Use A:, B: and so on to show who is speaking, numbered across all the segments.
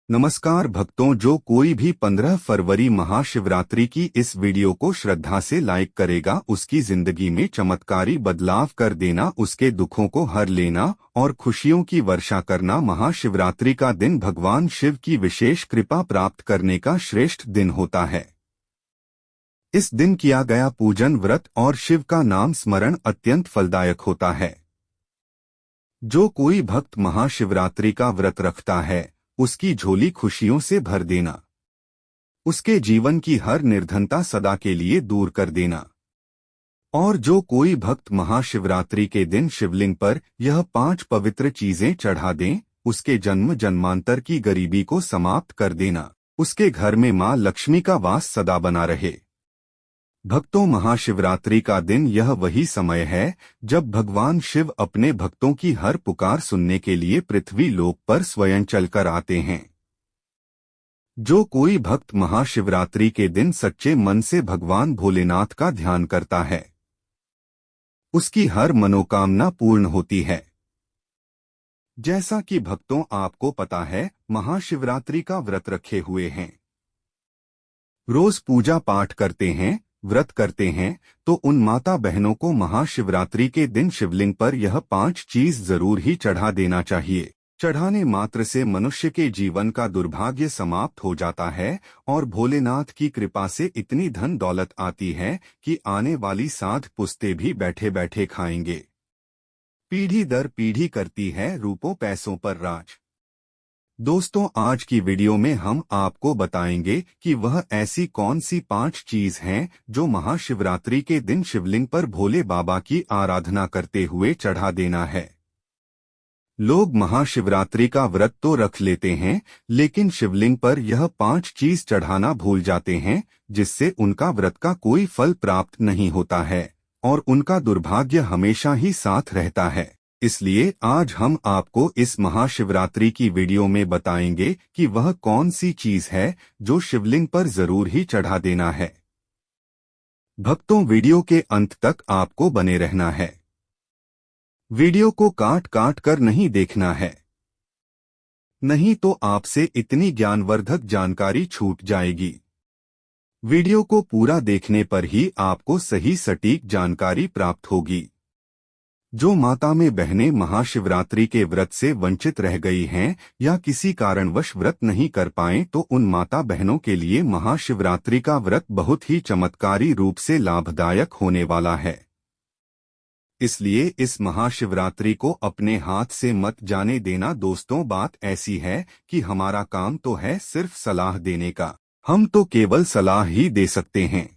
A: नमस्कार भक्तों, जो कोई भी 15 फरवरी महाशिवरात्रि की इस वीडियो को श्रद्धा से लाइक करेगा उसकी जिंदगी में चमत्कारी बदलाव कर देना, उसके दुखों को हर लेना और खुशियों की वर्षा करना। महाशिवरात्रि का दिन भगवान शिव की विशेष कृपा प्राप्त करने का श्रेष्ठ दिन होता है। इस दिन किया गया पूजन, व्रत और शिव का नाम स्मरण अत्यंत फलदायक होता है। जो कोई भक्त महाशिवरात्रि का व्रत रखता है उसकी झोली खुशियों से भर देना, उसके जीवन की हर निर्धनता सदा के लिए दूर कर देना। और जो कोई भक्त महाशिवरात्रि के दिन शिवलिंग पर यह 5 पवित्र चीजें चढ़ा दें, उसके जन्म जन्मांतर की गरीबी को समाप्त कर देना, उसके घर में मां लक्ष्मी का वास सदा बना रहे। भक्तों, महाशिवरात्रि का दिन यह वही समय है जब भगवान शिव अपने भक्तों की हर पुकार सुनने के लिए पृथ्वी लोक पर स्वयं चलकर आते हैं। जो कोई भक्त महाशिवरात्रि के दिन सच्चे मन से भगवान भोलेनाथ का ध्यान करता है उसकी हर मनोकामना पूर्ण होती है। जैसा कि भक्तों आपको पता है, महाशिवरात्रि का व्रत रखे हुए हैं, रोज पूजा पाठ करते हैं, व्रत करते हैं, तो उन माता बहनों को महाशिवरात्रि के दिन शिवलिंग पर यह 5 चीज जरूर ही चढ़ा देना चाहिए। चढ़ाने मात्र से मनुष्य के जीवन का दुर्भाग्य समाप्त हो जाता है और भोलेनाथ की कृपा से इतनी धन दौलत आती है कि आने वाली 7 पुश्तें भी बैठे बैठे खाएंगे। पीढ़ी दर पीढ़ी करती है रूपों पैसों पर राज। दोस्तों, आज की वीडियो में हम आपको बताएंगे कि वह ऐसी कौन सी 5 चीज हैं जो महाशिवरात्रि के दिन शिवलिंग पर भोले बाबा की आराधना करते हुए चढ़ा देना है। लोग महाशिवरात्रि का व्रत तो रख लेते हैं, लेकिन शिवलिंग पर यह 5 चीज चढ़ाना भूल जाते हैं, जिससे उनका व्रत का कोई फल प्राप्त नहीं होता है और उनका दुर्भाग्य हमेशा ही साथ रहता है। इसलिए आज हम आपको इस महाशिवरात्रि की वीडियो में बताएंगे कि वह कौन सी चीज है जो शिवलिंग पर जरूर ही चढ़ा देना है। भक्तों, वीडियो के अंत तक आपको बने रहना है। वीडियो को काट काट कर नहीं देखना है, नहीं तो आपसे इतनी ज्ञानवर्धक जानकारी छूट जाएगी। वीडियो को पूरा देखने पर ही आपको सही सटीक जानकारी प्राप्त होगी। जो माता में बहनें महाशिवरात्रि के व्रत से वंचित रह गई हैं या किसी कारणवश व्रत नहीं कर पाएं, तो उन माता बहनों के लिए महाशिवरात्रि का व्रत बहुत ही चमत्कारी रूप से लाभदायक होने वाला है। इसलिए इस महाशिवरात्रि को अपने हाथ से मत जाने देना। दोस्तों, बात ऐसी है कि हमारा काम तो है सिर्फ सलाह देने का, हम तो केवल सलाह ही दे सकते हैं।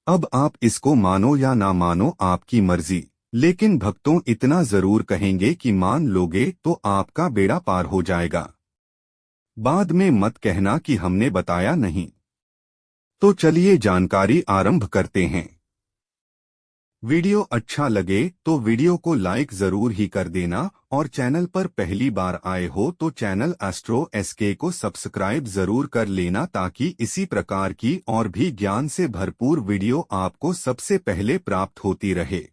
A: अब आप इसको मानो या ना मानो, आपकी मर्जी, लेकिन भक्तों इतना जरूर कहेंगे कि मान लोगे तो आपका बेड़ा पार हो जाएगा। बाद में मत कहना कि हमने बताया नहीं। तो चलिए जानकारी आरंभ करते हैं। वीडियो अच्छा लगे तो वीडियो को लाइक जरूर ही कर देना और चैनल पर पहली बार आए हो तो चैनल एस्ट्रो एसके को सब्सक्राइब जरूर कर लेना, ताकि इसी प्रकार की और भी ज्ञान से भरपूर वीडियो आपको सबसे पहले प्राप्त होती रहे।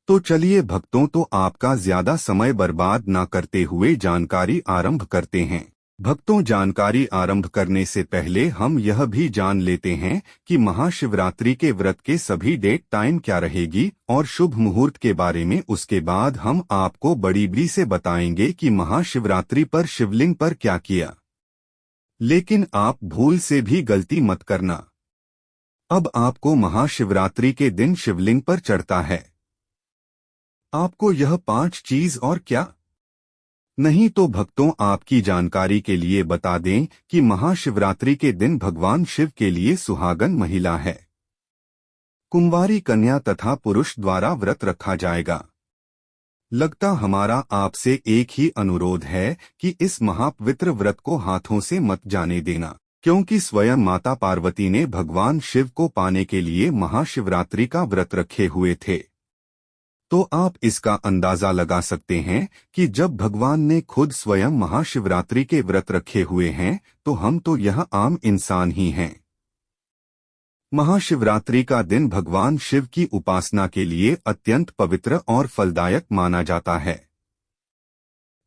A: तो चलिए भक्तों, तो आपका ज्यादा समय बर्बाद ना करते हुए जानकारी आरंभ करते हैं। भक्तों, जानकारी आरंभ करने से पहले हम यह भी जान लेते हैं कि महाशिवरात्रि के व्रत के सभी डेट टाइम क्या रहेगी और शुभ मुहूर्त के बारे में। उसके बाद हम आपको बड़ी से बताएंगे कि महाशिवरात्रि पर शिवलिंग पर क्या किया। लेकिन आप भूल से भी गलती मत करना। अब आपको महाशिवरात्रि के दिन शिवलिंग पर चढ़ता है आपको यह 5 चीज और क्या नहीं। तो भक्तों, आपकी जानकारी के लिए बता दें कि महाशिवरात्रि के दिन भगवान शिव के लिए सुहागन महिला है, कुंवारी कन्या तथा पुरुष द्वारा व्रत रखा जाएगा। लगता हमारा आपसे एक ही अनुरोध है कि इस महापवित्र व्रत को हाथों से मत जाने देना, क्योंकि स्वयं माता पार्वती ने भगवान शिव को पाने के लिए महाशिवरात्रि का व्रत रखे हुए थे। तो आप इसका अंदाजा लगा सकते हैं कि जब भगवान ने खुद स्वयं महाशिवरात्रि के व्रत रखे हुए हैं, तो हम तो यह आम इंसान ही हैं। महाशिवरात्रि का दिन भगवान शिव की उपासना के लिए अत्यंत पवित्र और फलदायक माना जाता है।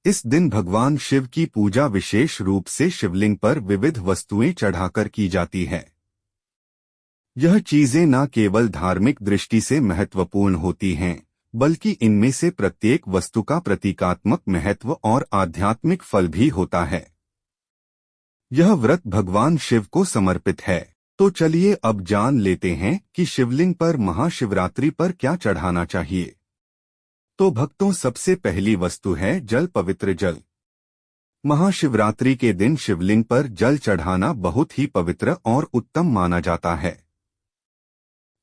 A: इस दिन भगवान शिव की पूजा विशेष रूप से शिवलिंग पर विविध वस्तुएं चढ़ाकर की जाती है। यह चीजें न केवल धार्मिक दृष्टि से महत्वपूर्ण होती हैं, बल्कि इनमें से प्रत्येक वस्तु का प्रतीकात्मक महत्व और आध्यात्मिक फल भी होता है। यह व्रत भगवान शिव को समर्पित है। तो चलिए अब जान लेते हैं कि शिवलिंग पर महाशिवरात्रि पर क्या चढ़ाना चाहिए। तो भक्तों, सबसे पहली वस्तु है जल, पवित्र जल। महाशिवरात्रि के दिन शिवलिंग पर जल चढ़ाना बहुत ही पवित्र और उत्तम माना जाता है।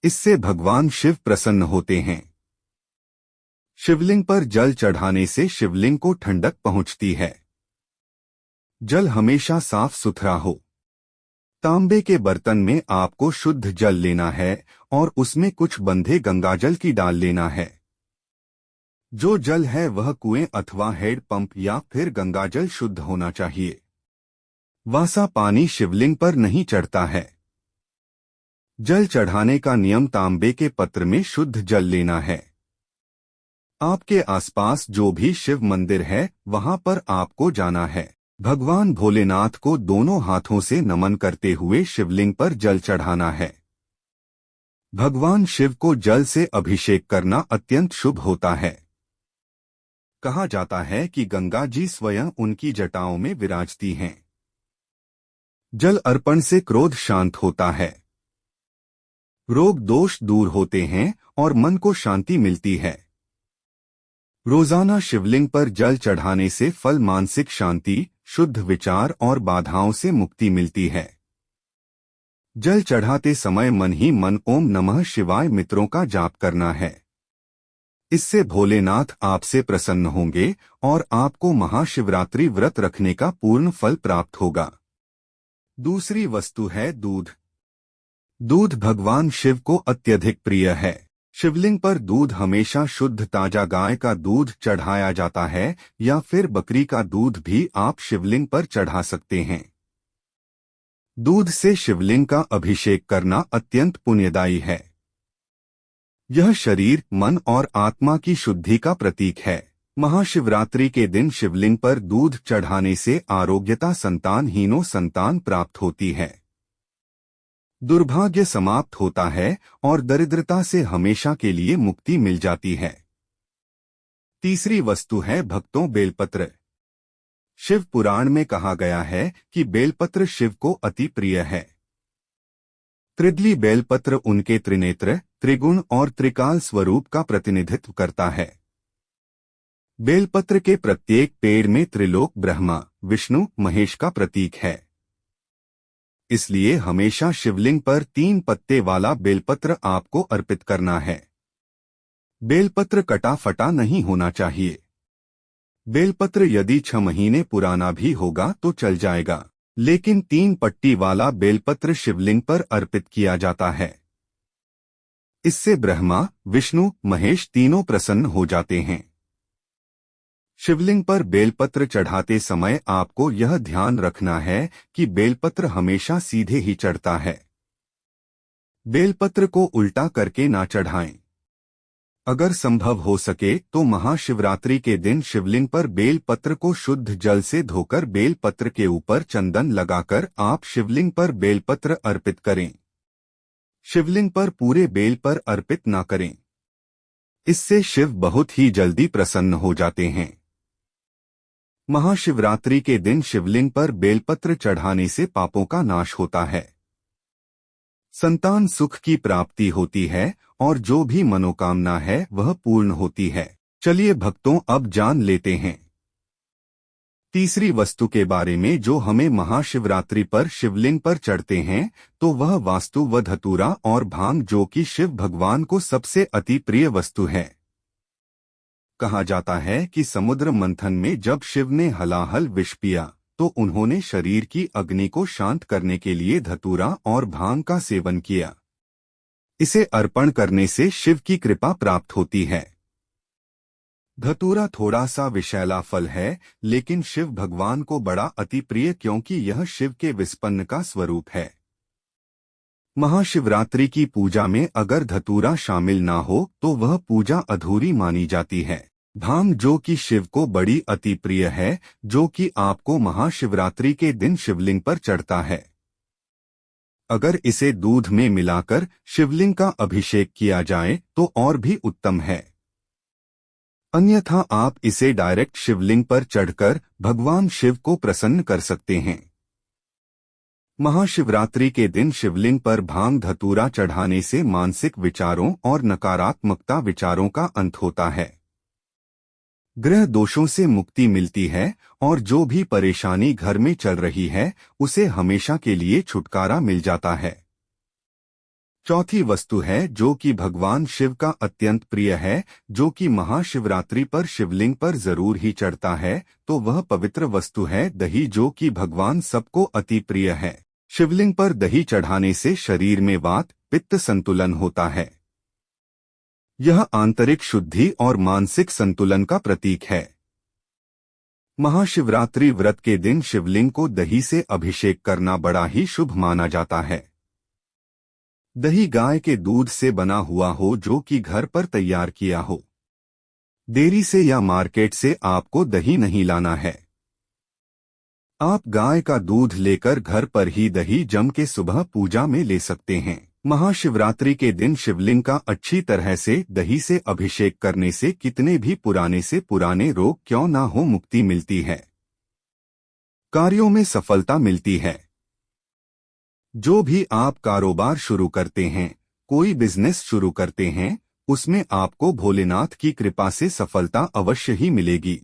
A: इससे भगवान शिव प्रसन्न होते हैं। शिवलिंग पर जल चढ़ाने से शिवलिंग को ठंडक पहुंचती है। जल हमेशा साफ सुथरा हो। तांबे के बर्तन में आपको शुद्ध जल लेना है और उसमें कुछ बंधे गंगाजल की डाल लेना है। जो जल है वह कुएं अथवा हैंड पंप या फिर गंगाजल शुद्ध होना चाहिए। वासा पानी शिवलिंग पर नहीं चढ़ता है। जल चढ़ाने का नियम, तांबे के पत्र में शुद्ध जल लेना है। आपके आसपास जो भी शिव मंदिर है वहां पर आपको जाना है। भगवान भोलेनाथ को दोनों हाथों से नमन करते हुए शिवलिंग पर जल चढ़ाना है। भगवान शिव को जल से अभिषेक करना अत्यंत शुभ होता है। कहा जाता है कि गंगा जी स्वयं उनकी जटाओं में विराजती हैं। जल अर्पण से क्रोध शांत होता है, रोग दोष दूर होते हैं और मन को शांति मिलती है। रोजाना शिवलिंग पर जल चढ़ाने से फल, मानसिक शांति, शुद्ध विचार और बाधाओं से मुक्ति मिलती है। जल चढ़ाते समय मन ही मन ओम नमः शिवाय मंत्रों का जाप करना है। इससे भोलेनाथ आपसे प्रसन्न होंगे और आपको महाशिवरात्रि व्रत रखने का पूर्ण फल प्राप्त होगा। दूसरी वस्तु है दूध। दूध भगवान शिव को अत्यधिक प्रिय है। शिवलिंग पर दूध हमेशा शुद्ध ताजा गाय का दूध चढ़ाया जाता है या फिर बकरी का दूध भी आप शिवलिंग पर चढ़ा सकते हैं। दूध से शिवलिंग का अभिषेक करना अत्यंत पुण्यदायी है। यह शरीर, मन और आत्मा की शुद्धि का प्रतीक है। महाशिवरात्रि के दिन शिवलिंग पर दूध चढ़ाने से आरोग्यता, संतानहीनों संतान प्राप्त होती है। दुर्भाग्य समाप्त होता है और दरिद्रता से हमेशा के लिए मुक्ति मिल जाती है। तीसरी वस्तु है भक्तों, बेलपत्र। शिव पुराण में कहा गया है कि बेलपत्र शिव को अति प्रिय है। त्रिदली बेलपत्र उनके त्रिनेत्र, त्रिगुण और त्रिकाल स्वरूप का प्रतिनिधित्व करता है। बेलपत्र के प्रत्येक पेड़ में त्रिलोक, ब्रह्मा, विष्णु, महेश का प्रतीक है। इसलिए हमेशा शिवलिंग पर 3 पत्ते वाला बेलपत्र आपको अर्पित करना है। बेलपत्र कटा फटा नहीं होना चाहिए। बेलपत्र यदि 6 महीने पुराना भी होगा तो चल जाएगा, लेकिन 3 पट्टी वाला बेलपत्र शिवलिंग पर अर्पित किया जाता है। इससे ब्रह्मा, विष्णु, महेश तीनों प्रसन्न हो जाते हैं। शिवलिंग पर बेलपत्र चढ़ाते समय आपको यह ध्यान रखना है कि बेलपत्र हमेशा सीधे ही चढ़ता है। बेलपत्र को उल्टा करके ना चढ़ाएं। अगर संभव हो सके तो महाशिवरात्रि के दिन शिवलिंग पर बेलपत्र को शुद्ध जल से धोकर बेलपत्र के ऊपर चंदन लगाकर आप शिवलिंग पर बेलपत्र अर्पित करें। शिवलिंग पर पूरे बेल पर अर्पित ना करें। इससे शिव बहुत ही जल्दी प्रसन्न हो जाते हैं। महाशिवरात्रि के दिन शिवलिंग पर बेलपत्र चढ़ाने से पापों का नाश होता है, संतान सुख की प्राप्ति होती है और जो भी मनोकामना है वह पूर्ण होती है। चलिए भक्तों, अब जान लेते हैं तीसरी वस्तु के बारे में जो हमें महाशिवरात्रि पर शिवलिंग पर चढ़ते हैं। तो वह वास्तु व धतूरा और भांग, जो कि शिव भगवान को सबसे अति प्रिय वस्तु है। कहा जाता है कि समुद्र मंथन में जब शिव ने हलाहल विष पिया तो उन्होंने शरीर की अग्नि को शांत करने के लिए धतूरा और भांग का सेवन किया। इसे अर्पण करने से शिव की कृपा प्राप्त होती है। धतूरा थोड़ा सा विषैला फल है, लेकिन शिव भगवान को बड़ा अति प्रिय, क्योंकि यह शिव के विस्पन्न का स्वरूप है। महाशिवरात्रि की पूजा में अगर धतूरा शामिल ना हो तो वह पूजा अधूरी मानी जाती है। भांग जो कि शिव को बड़ी अति प्रिय है, जो कि आपको महाशिवरात्रि के दिन शिवलिंग पर चढ़ता है। अगर इसे दूध में मिलाकर शिवलिंग का अभिषेक किया जाए तो और भी उत्तम है। अन्यथा आप इसे डायरेक्ट शिवलिंग पर चढ़कर भगवान शिव को प्रसन्न कर सकते हैं। महाशिवरात्रि के दिन शिवलिंग पर भांग धतूरा चढ़ाने से मानसिक विचारों और नकारात्मकता विचारों का अंत होता है। ग्रह दोषों से मुक्ति मिलती है और जो भी परेशानी घर में चल रही है उसे हमेशा के लिए छुटकारा मिल जाता है। चौथी वस्तु है जो कि भगवान शिव का अत्यंत प्रिय है, जो कि महाशिवरात्रि पर शिवलिंग पर जरूर ही चढ़ता है, तो वह पवित्र वस्तु है दही, जो कि भगवान सबको अति प्रिय है। शिवलिंग पर दही चढ़ाने से शरीर में वात पित्त संतुलन होता है। यह आंतरिक शुद्धि और मानसिक संतुलन का प्रतीक है। महाशिवरात्रि व्रत के दिन शिवलिंग को दही से अभिषेक करना बड़ा ही शुभ माना जाता है। दही गाय के दूध से बना हुआ हो, जो कि घर पर तैयार किया हो। डेयरी से या मार्केट से आपको दही नहीं लाना है। आप गाय का दूध लेकर घर पर ही दही जम के सुबह पूजा में ले सकते हैं। महाशिवरात्रि के दिन शिवलिंग का अच्छी तरह से दही से अभिषेक करने से कितने भी पुराने से पुराने रोग क्यों ना हो मुक्ति मिलती है। कार्यों में सफलता मिलती है। जो भी आप कारोबार शुरू करते हैं, कोई बिजनेस शुरू करते हैं, उसमें आपको भोलेनाथ की कृपा से सफलता अवश्य ही मिलेगी।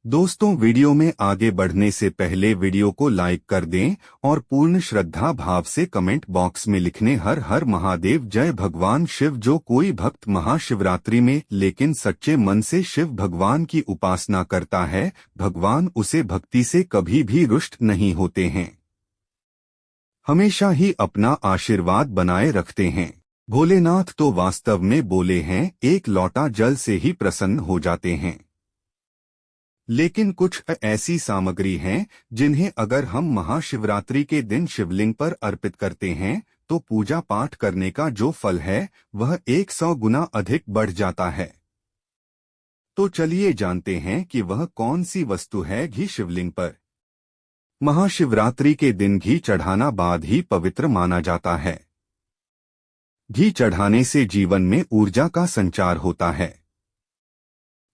A: दोस्तों, वीडियो में आगे बढ़ने से पहले वीडियो को लाइक कर दें और पूर्ण श्रद्धा भाव से कमेंट बॉक्स में लिखने हर हर महादेव जय। भगवान शिव, जो कोई भक्त महाशिवरात्रि में लेकिन सच्चे मन से शिव भगवान की उपासना करता है, भगवान उसे भक्ति से कभी भी रुष्ट नहीं होते हैं, हमेशा ही अपना आशीर्वाद बनाए रखते हैं। भोलेनाथ तो वास्तव में बोले हैं, एक लौटा जल से ही प्रसन्न हो जाते हैं। लेकिन कुछ ऐसी सामग्री हैं जिन्हें अगर हम महाशिवरात्रि के दिन शिवलिंग पर अर्पित करते हैं तो पूजा पाठ करने का जो फल है वह 100 गुना अधिक बढ़ जाता है। तो चलिए जानते हैं कि वह कौन सी वस्तु है। घी शिवलिंग पर महाशिवरात्रि के दिन घी चढ़ाना बाद ही पवित्र माना जाता है। घी चढ़ाने से जीवन में ऊर्जा का संचार होता है,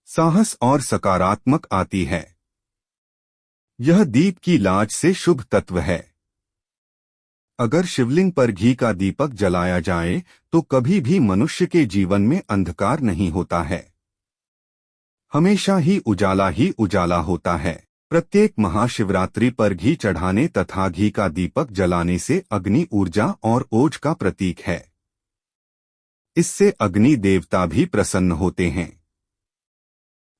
A: साहस और सकारात्मक आती है। यह दीप की लाज से शुभ तत्व है। अगर शिवलिंग पर घी का दीपक जलाया जाए तो कभी भी मनुष्य के जीवन में अंधकार नहीं होता है, हमेशा ही उजाला होता है। प्रत्येक महाशिवरात्रि पर घी चढ़ाने तथा घी का दीपक जलाने से अग्नि ऊर्जा और ओज का प्रतीक है। इससे अग्नि देवता भी प्रसन्न होते हैं।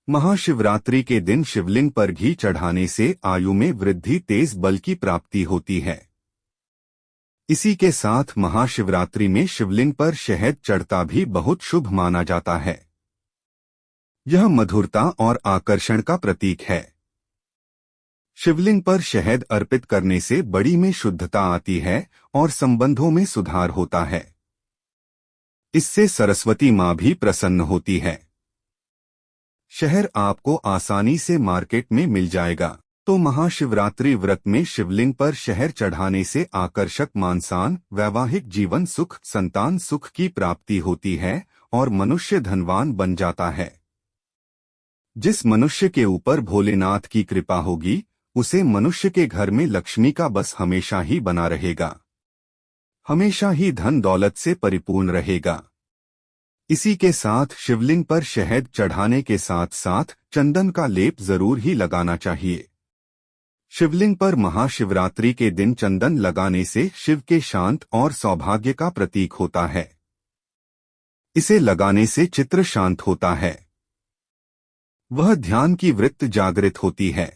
A: महाशिवरात्रि के दिन शिवलिंग पर घी चढ़ाने से आयु में वृद्धि, तेज बल की प्राप्ति होती है। इसी के साथ महाशिवरात्रि में शिवलिंग पर शहद चढ़ता भी बहुत शुभ माना जाता है। यह मधुरता और आकर्षण का प्रतीक है। शिवलिंग पर शहद अर्पित करने से बड़ी में शुद्धता आती है और संबंधों में सुधार होता है। इससे सरस्वती माँ भी प्रसन्न होती है। शहद आपको आसानी से मार्केट में मिल जाएगा। तो महाशिवरात्रि व्रत में शिवलिंग पर शहद चढ़ाने से आकर्षक मानसान, वैवाहिक जीवन सुख, संतान सुख की प्राप्ति होती है और मनुष्य धनवान बन जाता है। जिस मनुष्य के ऊपर भोलेनाथ की कृपा होगी उसे मनुष्य के घर में लक्ष्मी का बस हमेशा ही बना रहेगा, हमेशा ही धन दौलत से परिपूर्ण रहेगा। इसी के साथ शिवलिंग पर शहद चढ़ाने के साथ साथ चंदन का लेप जरूर ही लगाना चाहिए। शिवलिंग पर महाशिवरात्रि के दिन चंदन लगाने से शिव के शांत और सौभाग्य का प्रतीक होता है। इसे लगाने से चित्त शांत होता है, वह ध्यान की वृत्ति जागृत होती है।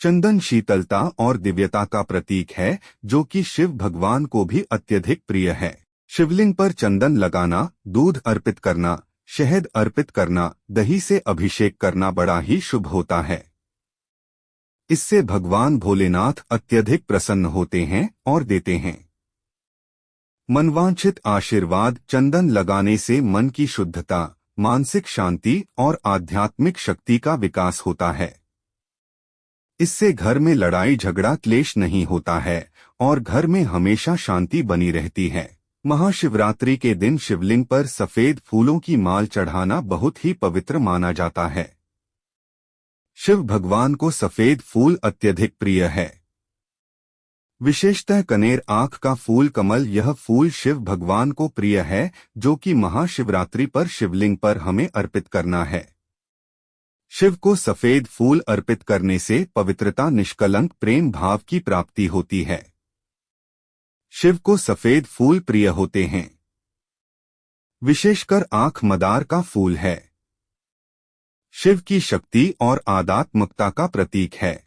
A: चंदन शीतलता और दिव्यता का प्रतीक है, जो कि शिव भगवान को भी अत्यधिक प्रिय है। शिवलिंग पर चंदन लगाना, दूध अर्पित करना, शहद अर्पित करना, दही से अभिषेक करना बड़ा ही शुभ होता है। इससे भगवान भोलेनाथ अत्यधिक प्रसन्न होते हैं और देते हैं मनवांछित आशीर्वाद। चंदन लगाने से मन की शुद्धता, मानसिक शांति और आध्यात्मिक शक्ति का विकास होता है। इससे घर में लड़ाई झगड़ा क्लेश नहीं होता है और घर में हमेशा शांति बनी रहती है। महाशिवरात्रि के दिन शिवलिंग पर सफेद फूलों की माल चढ़ाना बहुत ही पवित्र माना जाता है। शिव भगवान को सफेद फूल अत्यधिक प्रिय है। विशेषतः कनेर आंख का फूल कमल, यह फूल शिव भगवान को प्रिय है, जो कि महाशिवरात्रि पर शिवलिंग पर हमें अर्पित करना है। शिव को सफेद फूल अर्पित करने से पवित्रता, निष्कलंक प्रेम भाव की प्राप्ति होती है। शिव को सफेद फूल प्रिय होते हैं। विशेषकर आंख मदार का फूल है। शिव की शक्ति और आध्यात्मिकता का प्रतीक है।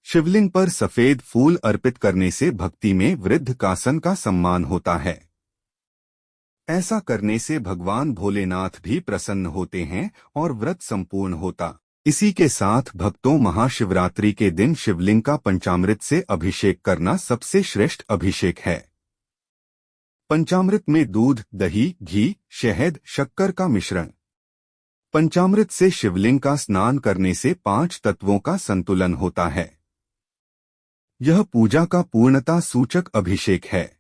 A: शिवलिंग पर सफेद फूल अर्पित करने से भक्ति में वृद्ध कासन का सम्मान होता है। ऐसा करने से भगवान भोलेनाथ भी प्रसन्न होते हैं और व्रत संपूर्ण होता। इसी के साथ भक्तों, महाशिवरात्रि के दिन शिवलिंग का पंचामृत से अभिषेक करना सबसे श्रेष्ठ अभिषेक है। पंचामृत में दूध, दही, घी, शहद, शक्कर का मिश्रण। पंचामृत से शिवलिंग का स्नान करने से 5 तत्वों का संतुलन होता है। यह पूजा का पूर्णता सूचक अभिषेक है।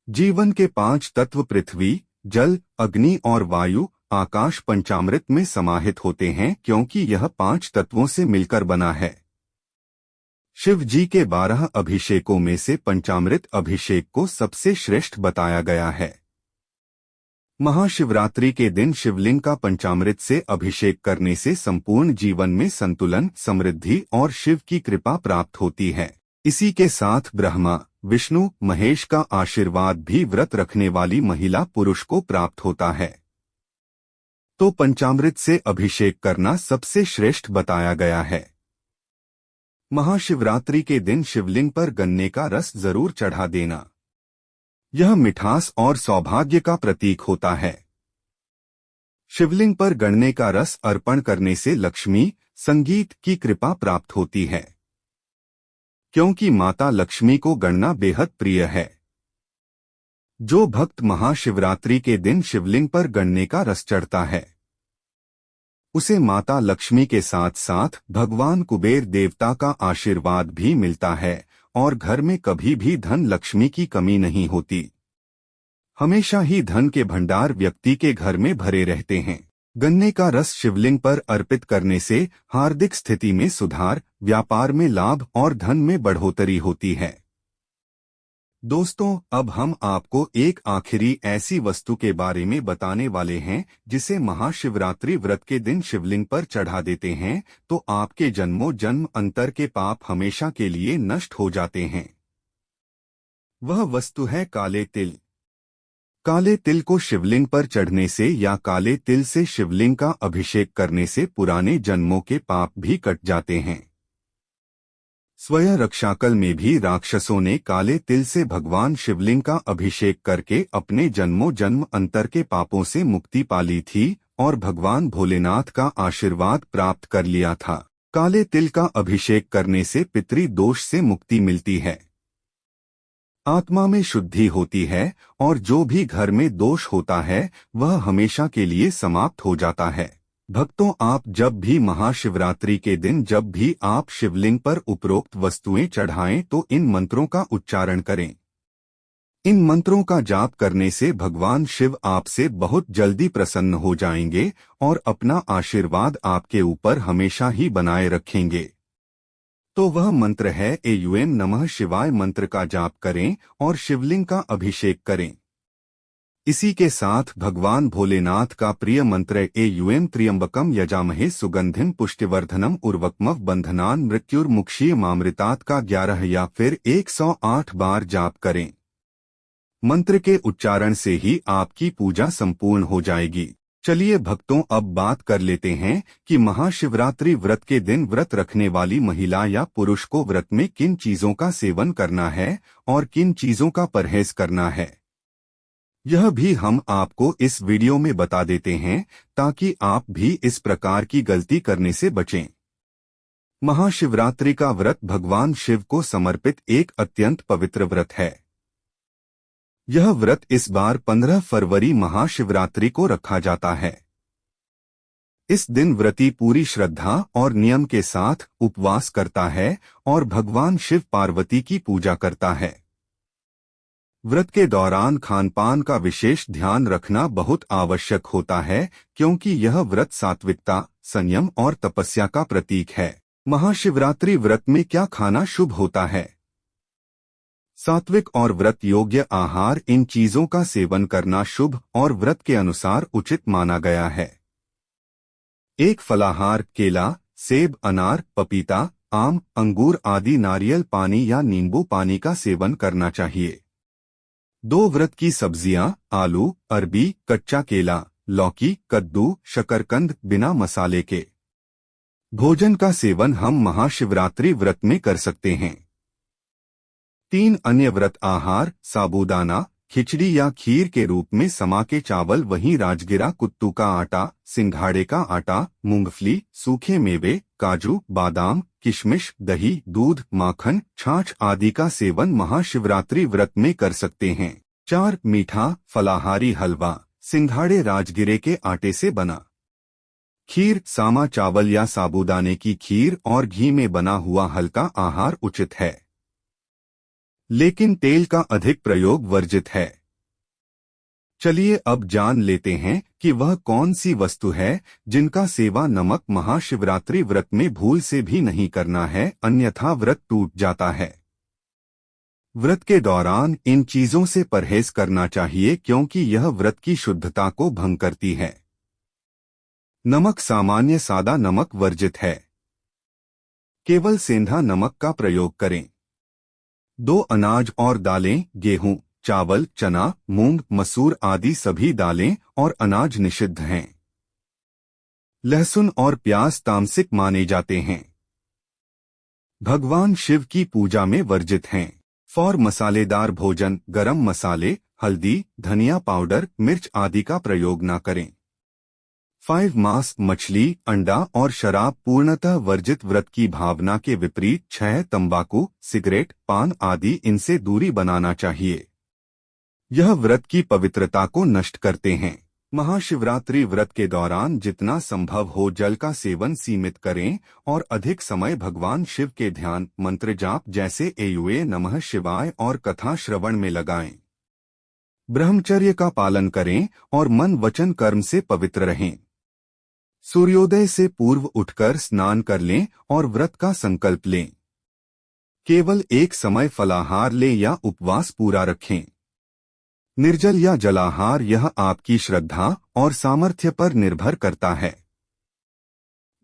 A: जीवन के 5 तत्व पृथ्वी, जल, अग्नि और वायु, आकाश पंचामृत में समाहित होते हैं, क्योंकि यह 5 तत्वों से मिलकर बना है। शिव जी के 12 अभिषेकों में से पंचामृत अभिषेक को सबसे श्रेष्ठ बताया गया है। महाशिवरात्रि के दिन शिवलिंग का पंचामृत से अभिषेक करने से संपूर्ण जीवन में संतुलन, समृद्धि और शिव की कृपा प्राप्त होती है। इसी के साथ ब्रह्मा, विष्णु, महेश का आशीर्वाद भी व्रत रखने वाली महिला पुरुष को प्राप्त होता है। तो पंचामृत से अभिषेक करना सबसे श्रेष्ठ बताया गया है। महाशिवरात्रि के दिन शिवलिंग पर गन्ने का रस जरूर चढ़ा देना। यह मिठास और सौभाग्य का प्रतीक होता है। शिवलिंग पर गन्ने का रस अर्पण करने से लक्ष्मी, संगीत की कृपा प्राप्त होती है, क्योंकि माता लक्ष्मी को गन्ना बेहद प्रिय है। जो भक्त महाशिवरात्रि के दिन शिवलिंग पर गन्ने का रस चढ़ता है, उसे माता लक्ष्मी के साथ साथ भगवान कुबेर देवता का आशीर्वाद भी मिलता है और घर में कभी भी धन लक्ष्मी की कमी नहीं होती। हमेशा ही धन के भंडार व्यक्ति के घर में भरे रहते हैं। गन्ने का रस शिवलिंग पर अर्पित करने से हार्दिक स्थिति में सुधार, व्यापार में लाभ और धन में बढ़ोतरी होती है। दोस्तों, अब हम आपको एक आखिरी ऐसी वस्तु के बारे में बताने वाले हैं जिसे महाशिवरात्रि व्रत के दिन शिवलिंग पर चढ़ा देते हैं तो आपके जन्मों जन्म अंतर के पाप हमेशा के लिए नष्ट हो जाते हैं। वह वस्तु है काले तिल। काले तिल को शिवलिंग पर चढ़ने से या काले तिल से शिवलिंग का अभिषेक करने से पुराने जन्मों के पाप भी कट जाते हैं। स्वयं रक्षाकल में भी राक्षसों ने काले तिल से भगवान शिवलिंग का अभिषेक करके अपने जन्मों जन्म अंतर के पापों से मुक्ति पा ली थी और भगवान भोलेनाथ का आशीर्वाद प्राप्त कर लिया था। काले तिल का अभिषेक करने से पितृ दोष से मुक्ति मिलती है, आत्मा में शुद्धि होती है और जो भी घर में दोष होता है वह हमेशा के लिए समाप्त हो जाता है। भक्तों, आप जब भी महाशिवरात्रि के दिन जब भी आप शिवलिंग पर उपरोक्त वस्तुएं चढ़ाएं तो इन मंत्रों का उच्चारण करें। इन मंत्रों का जाप करने से भगवान शिव आपसे बहुत जल्दी प्रसन्न हो जाएंगे और अपना आशीर्वाद आपके ऊपर हमेशा ही बनाए रखेंगे। तो वह मंत्र है एयूएम नमः शिवाय मंत्र का जाप करें और शिवलिंग का अभिषेक करें। इसी के साथ भगवान भोलेनाथ का प्रिय मंत्र एयूएम त्र्यंबकम यजामहे सुगंधिम पुष्टिवर्धनम उर्वक्मव बंधनान मृत्युर्मुक्षीय मामृतात् का 11 या फिर 108 बार जाप करें। मंत्र के उच्चारण से ही आपकी पूजा संपूर्ण हो जाएगी। चलिए भक्तों, अब बात कर लेते हैं कि महाशिवरात्रि व्रत के दिन व्रत रखने वाली महिला या पुरुष को व्रत में किन चीजों का सेवन करना है और किन चीजों का परहेज करना है। यह भी हम आपको इस वीडियो में बता देते हैं ताकि आप भी इस प्रकार की गलती करने से बचें। महाशिवरात्रि का व्रत भगवान शिव को समर्पित एक अत्यंत पवित्र व्रत है। यह व्रत इस बार 15 फरवरी महाशिवरात्रि को रखा जाता है। इस दिन व्रती पूरी श्रद्धा और नियम के साथ उपवास करता है और भगवान शिव पार्वती की पूजा करता है। व्रत के दौरान खानपान का विशेष ध्यान रखना बहुत आवश्यक होता है, क्योंकि यह व्रत सात्विकता, संयम और तपस्या का प्रतीक है। महाशिवरात्रि व्रत में क्या खाना शुभ होता है? सात्विक और व्रत योग्य आहार, इन चीजों का सेवन करना शुभ और व्रत के अनुसार उचित माना गया है। एक फलाहार केला, सेब, अनार, पपीता, आम, अंगूर आदि नारियल पानी या नींबू पानी का सेवन करना चाहिए। 2 व्रत की सब्जियां, आलू, अरबी, कच्चा केला, लौकी, कद्दू, शकरकंद बिना मसाले के भोजन का सेवन हम महाशिवरात्रि व्रत में कर सकते हैं। 3 अन्य व्रत आहार, साबूदाना, खिचड़ी या खीर के रूप में समा के चावल, वहीं राजगिरा, कुत्तू का आटा, सिंघाड़े का आटा, मूंगफली, सूखे मेवे, काजू, बादाम, किशमिश, दही, दूध, माखन, छाछ आदि का सेवन महाशिवरात्रि व्रत में कर सकते हैं। 4 मीठा फलाहारी हलवा, सिंघाड़े राजगिरे के आटे से बना, खीर, सामा चावल या साबूदाने की खीर और घी में बना हुआ हल्का आहार उचित है, लेकिन तेल का अधिक प्रयोग वर्जित है। चलिए अब जान लेते हैं कि वह कौन सी वस्तु है जिनका सेवा नमक महाशिवरात्रि व्रत में भूल से भी नहीं करना है, अन्यथा व्रत टूट जाता है। व्रत के दौरान इन चीजों से परहेज करना चाहिए, क्योंकि यह व्रत की शुद्धता को भंग करती है। नमक, सामान्य सादा नमक वर्जित है, केवल सेंधा नमक का प्रयोग करें। 2 अनाज और दालें, गेहूं, चावल, चना, मूंग, मसूर आदि सभी दालें और अनाज निषिद्ध हैं। लहसुन और प्याज तामसिक माने जाते हैं, भगवान शिव की पूजा में वर्जित हैं। फॉर मसालेदार भोजन, गरम मसाले, हल्दी, धनिया पाउडर, मिर्च आदि का प्रयोग न करें। 5 मांस, मछली, अंडा और शराब पूर्णतः वर्जित। व्रत की भावना के विपरीत 6 तंबाकू, सिगरेट, पान आदि, इनसे दूरी बनाना चाहिए। यह व्रत की पवित्रता को नष्ट करते हैं। महाशिवरात्रि व्रत के दौरान जितना संभव हो जल का सेवन सीमित करें और अधिक समय भगवान शिव के ध्यान, मंत्र जाप जैसे एयुए नमः शिवाय और कथा श्रवण में लगाएं। ब्रह्मचर्य का पालन करें और मन वचन कर्म से पवित्र रहें। सूर्योदय से पूर्व उठकर स्नान कर लें और व्रत का संकल्प लें। केवल एक समय फलाहार लें या उपवास पूरा रखें। निर्जल या जलाहार, यह आपकी श्रद्धा और सामर्थ्य पर निर्भर करता है।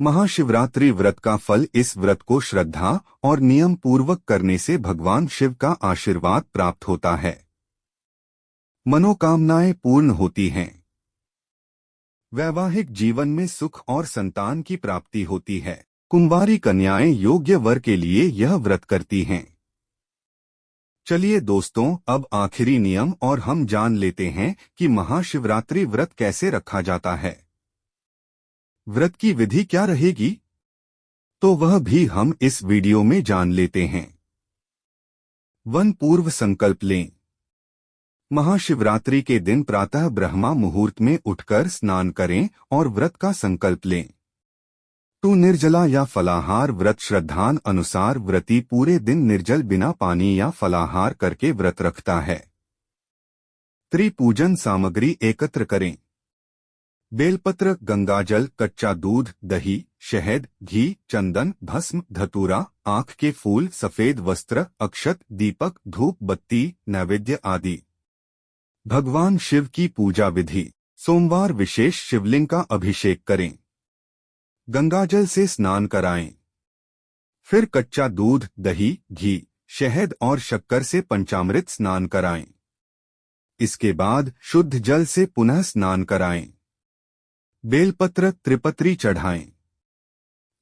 A: महाशिवरात्रि व्रत का फल, इस व्रत को श्रद्धा और नियम पूर्वक करने से भगवान शिव का आशीर्वाद प्राप्त होता है। मनोकामनाएं पूर्ण होती हैं। वैवाहिक जीवन में सुख और संतान की प्राप्ति होती है। कुंवारी कन्याएं योग्य वर के लिए यह व्रत करती हैं। चलिए दोस्तों, अब आखिरी नियम और हम जान लेते हैं कि महाशिवरात्रि व्रत कैसे रखा जाता है। व्रत की विधि क्या रहेगी, तो वह भी हम इस वीडियो में जान लेते हैं। 1 पूर्व संकल्प लें। महाशिवरात्रि के दिन प्रातः ब्रह्मा मुहूर्त में उठकर स्नान करें और व्रत का संकल्प लें। 2 निर्जला या फलाहार व्रत, श्रद्धान अनुसार व्रती पूरे दिन निर्जल बिना पानी या फलाहार करके व्रत रखता है। 3 पूजन सामग्री एकत्र करें। बेलपत्र, गंगाजल, कच्चा दूध, दही, शहद, घी, चंदन, भस्म, धतूरा, आँख के फूल, सफेद वस्त्र, अक्षत, दीपक, धूप बत्ती, नैवेद्य आदि। भगवान शिव की पूजा विधि। सोमवार विशेष शिवलिंग का अभिषेक करें। गंगाजल से स्नान कराएं। फिर कच्चा दूध, दही, घी, शहद और शक्कर से पंचामृत स्नान कराएं। इसके बाद शुद्ध जल से पुनः स्नान कराएं। बेलपत्र, त्रिपत्री चढ़ाएं।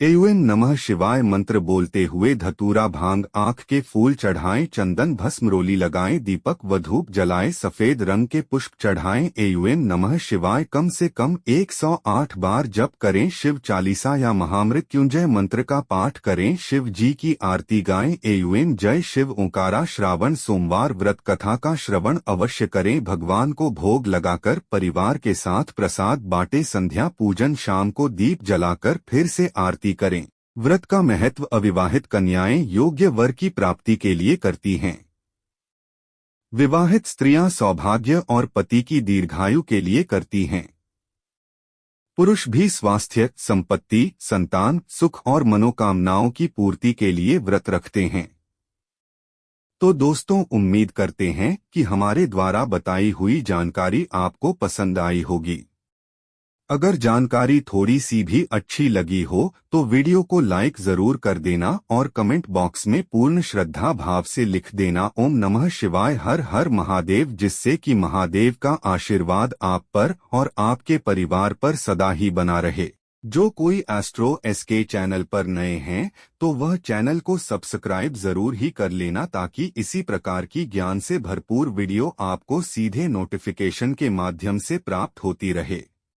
A: एवं नमः शिवाय मंत्र बोलते हुए धतूरा भांग आँख के फूल चढ़ाएं, चंदन भस्म रोली लगाएं, दीपक व धूप जलाएं, सफेद रंग के पुष्प चढ़ाएं। एवं नमः शिवाय कम से कम 108 बार जप करें। शिव चालीसा या महामृत्युंजय मंत्र का पाठ करें। शिव जी की आरती गाएं। एवं जय शिव ओंकारा। श्रावण सोमवार व्रत कथा का श्रवण अवश्य करें। भगवान को भोग लगाकर परिवार के साथ प्रसाद बांटे। संध्या पूजन शाम को दीप जलाकर फिर से आरती करें। व्रत का महत्व अविवाहित कन्याएं योग्य वर की प्राप्ति के लिए करती हैं। विवाहित स्त्रियां सौभाग्य और पति की दीर्घायु के लिए करती हैं। पुरुष भी स्वास्थ्य, संपत्ति, संतान, सुख और मनोकामनाओं की पूर्ति के लिए व्रत रखते हैं। तो दोस्तों, उम्मीद करते हैं कि हमारे द्वारा बताई हुई जानकारी आपको पसंद आई होगी। अगर जानकारी थोड़ी सी भी अच्छी लगी हो तो वीडियो को लाइक जरूर कर देना और कमेंट बॉक्स में पूर्ण श्रद्धा भाव से लिख देना ओम नमः शिवाय, हर हर महादेव, जिससे कि महादेव का आशीर्वाद आप पर और आपके परिवार पर सदा ही बना रहे। जो कोई एस्ट्रो एसके चैनल पर नए हैं तो वह चैनल को सब्सक्राइब जरूर ही कर लेना, ताकि इसी प्रकार की ज्ञान से भरपूर वीडियो आपको सीधे नोटिफिकेशन के माध्यम से प्राप्त होती रहे।